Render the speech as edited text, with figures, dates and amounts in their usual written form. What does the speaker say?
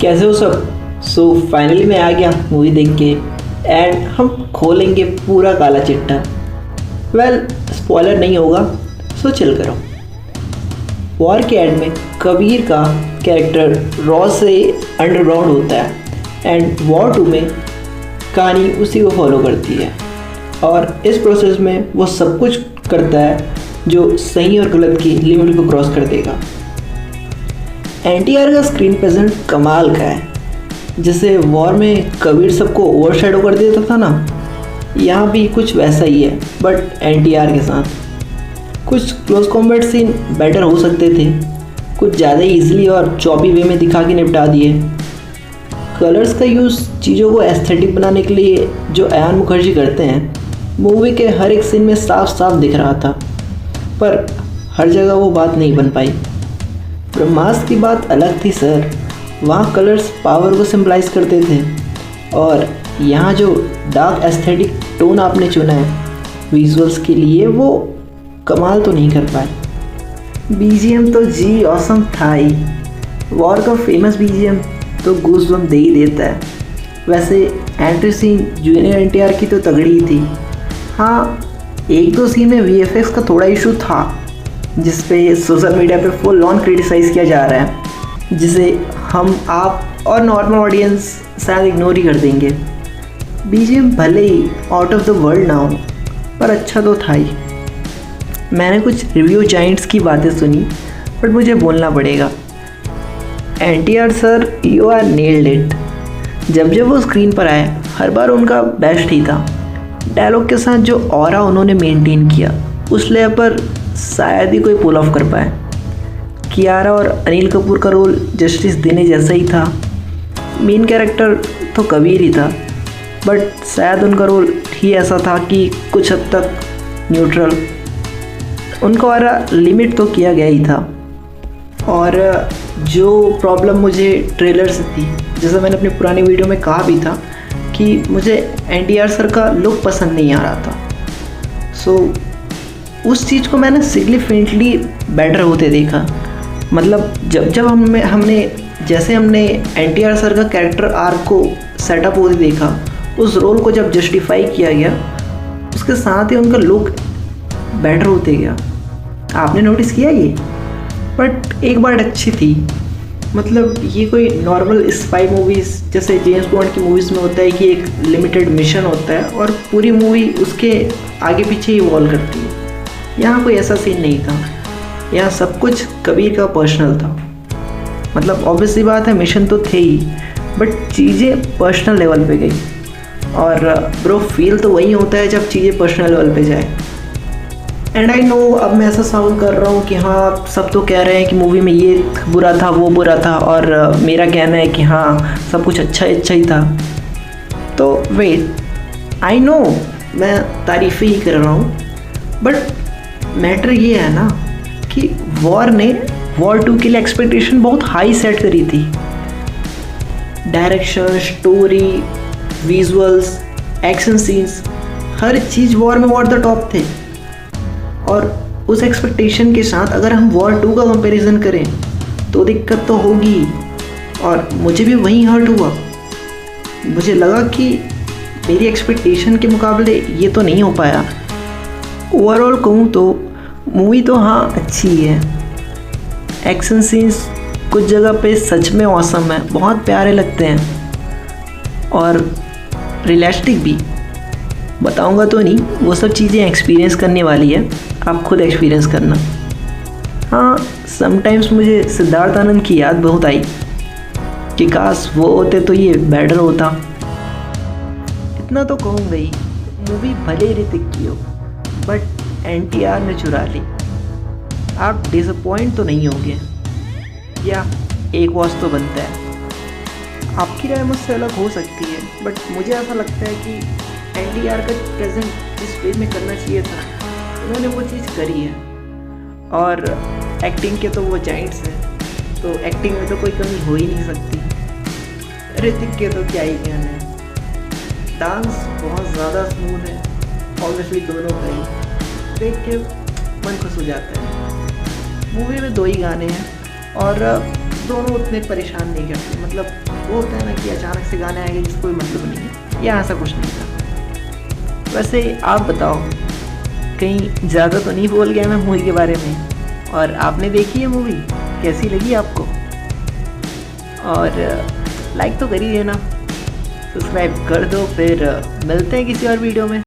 कैसे हो सब। फाइनली मैं आ गया मूवी देख के एंड हम खोलेंगे पूरा काला चिट्ठा। स्पॉइलर नहीं होगा, सो चिल करो। वॉर के एंड में कबीर का कैरेक्टर रॉ से अंडरग्राउंड होता है एंड वॉर 2 में कहानी उसी को फॉलो करती है और इस प्रोसेस में वो सब कुछ करता है जो सही और गलत की लिमिट को क्रॉस कर देगा। एनटीआर का स्क्रीन प्रेजेंट कमाल का है। जैसे वॉर में कबीर सबको ओवरशैडो कर देता था ना, यहाँ भी कुछ वैसा ही है बट एनटीआर के साथ। कुछ क्लोज कॉम्बैट सीन बेटर हो सकते थे, कुछ ज़्यादा ईजिली और चॉपी वे में दिखा के निपटा दिए। कलर्स का यूज़ चीज़ों को एस्थेटिक बनाने के लिए जो अयान मुखर्जी करते हैं, मूवी के हर एक सीन में साफ साफ दिख रहा था, पर हर जगह वो बात नहीं बन पाई। ब्रह्मास्त्र की बात अलग थी सर, वहाँ कलर्स पावर को सिंबलाइज करते थे और यहाँ जो डार्क एस्थेटिक टोन आपने चुना है विजुअल्स के लिए, वो कमाल तो नहीं कर पाए। बीजीएम तो जी ऑसम था ही। वॉर का फेमस बीजीएम तो गूज़बम्प दे ही देता है। वैसे एंट्री सीन जूनियर एनटीआर की तो तगड़ी ही थी। हाँ, एक दो सीन में वीएफएक्स का थोड़ा इशू था जिस पे सोशल मीडिया पे फुल ऑन क्रिटिसाइज़ किया जा रहा है, जिसे हम आप और नॉर्मल ऑडियंस शायद इग्नोर ही कर देंगे। बीजीएम भले ही आउट ऑफ द वर्ल्ड ना हो, पर अच्छा तो था ही। मैंने कुछ रिव्यू जाइंट्स की बातें सुनी बट मुझे बोलना पड़ेगा। NTR sir, you are nailed it. जब जब वो स्क्रीन पर आए हर बार उनका बेस्ट ही था। डायलॉग के साथ जो ऑरा उन्होंने मेंटेन किया उस लेवल पर शायद ही कोई पुल ऑफ कर पाए। कियारा और अनिल कपूर का रोल जस्टिस देने जैसा ही था। मेन कैरेक्टर तो कबीर ही था बट शायद उनका रोल ही ऐसा था कि कुछ हद तक न्यूट्रल। उनका ऑरा लिमिट तो किया गया ही था। और जो प्रॉब्लम मुझे ट्रेलर से थी, जैसा मैंने अपनी पुरानी वीडियो में कहा भी था कि मुझे एनटीआर सर का लुक पसंद नहीं आ रहा था। उस चीज़ को मैंने सिग्निफिकेंटली बेटर होते देखा। मतलब जब हमने एनटीआर सर का कैरेक्टर आर्क को सेटअप होते देखा, उस रोल को जब जस्टिफाई किया गया, उसके साथ ही उनका लुक बेटर होते गया। आपने नोटिस किया ये? बट एक बात अच्छी थी, मतलब ये कोई नॉर्मल स्पाई मूवीज़ जैसे जेम्स बॉन्ड की मूवीज़ में होता है कि एक लिमिटेड मिशन होता है और पूरी मूवी उसके आगे पीछे ही इवॉल्व करती है। यहाँ कोई ऐसा सीन नहीं था। यहाँ सब कुछ कबीर का पर्सनल था। मतलब ऑब्वियसली बात है, मिशन तो थे ही बट चीज़ें पर्सनल लेवल पे गई। और ब्रो, फील तो वही होता है जब चीज़ें पर्सनल लेवल पे जाए। एंड आई नो अब मैं ऐसा साउंड कर रहा हूँ कि हाँ, सब तो कह रहे हैं कि मूवी में ये बुरा था वो बुरा था, और मेरा कहना है कि हाँ सब कुछ अच्छा ही था। तो वेट, आई नो मैं तारीफ़ें ही कर रहा हूँ बट मैटर ये है ना कि वॉर 2 के लिए एक्सपेक्टेशन बहुत हाई सेट करी थी। Direction, story, visuals, action scenes, हर चीज़ वॉर में ओवर द टॉप थे। और उस एक्सपेक्टेशन के साथ अगर हम वॉर 2 का कंपैरिजन करें तो दिक्कत तो होगी। और मुझे भी वही हर्ट हुआ। मुझे लगा कि मेरी एक्सपेक्टेशन के मुकाबले ये तो नहीं हो पाया। ओवरऑल कहूँ तो मूवी तो हाँ अच्छी है। एक्शन सीन्स कुछ जगह पे सच में औसम है, बहुत प्यारे लगते हैं और रियलिस्टिक भी। बताऊंगा तो नहीं, वो सब चीज़ें एक्सपीरियंस करने वाली है, आप खुद एक्सपीरियंस करना। हाँ, समटाइम्स मुझे सिद्धार्थ आनंद की याद बहुत आई कि काश वो होते तो ये बेटर होता। इतना तो कहूँगा ही, मूवी भले ऋतिक की हो बट एनटीआर ने चुरा ली। आप डिसअपॉइंट तो नहीं होंगे, या एक वॉच तो बनता है। आपकी राय मुझसे अलग हो सकती है बट मुझे ऐसा लगता है कि एनटीआर का प्रेजेंट जिस वे में करना चाहिए था, उन्होंने वो चीज़ करी है। और एक्टिंग के तो वो जाइंट्स हैं, तो एक्टिंग में तो कोई कमी हो ही नहीं सकती। ऋतिक के तो क्या ही कहना है, डांस बहुत ज़्यादा स्मूथ है, ऑब्वियसली दोनों का ही देख के मन खुश हो जाता है। मूवी में 2 ही गाने हैं और दोनों उतने परेशान नहीं करते। मतलब वो होता है ना कि अचानक से गाने आएंगे जिसको कोई मतलब नहीं है, या ऐसा कुछ नहीं था। वैसे आप बताओ, कहीं ज़्यादा तो नहीं बोल गया मैं मूवी के बारे में? और आपने देखी है मूवी, कैसी लगी आपको? और लाइक तो कर ही देना, सब्सक्राइब कर दो। फिर मिलते हैं किसी और वीडियो में।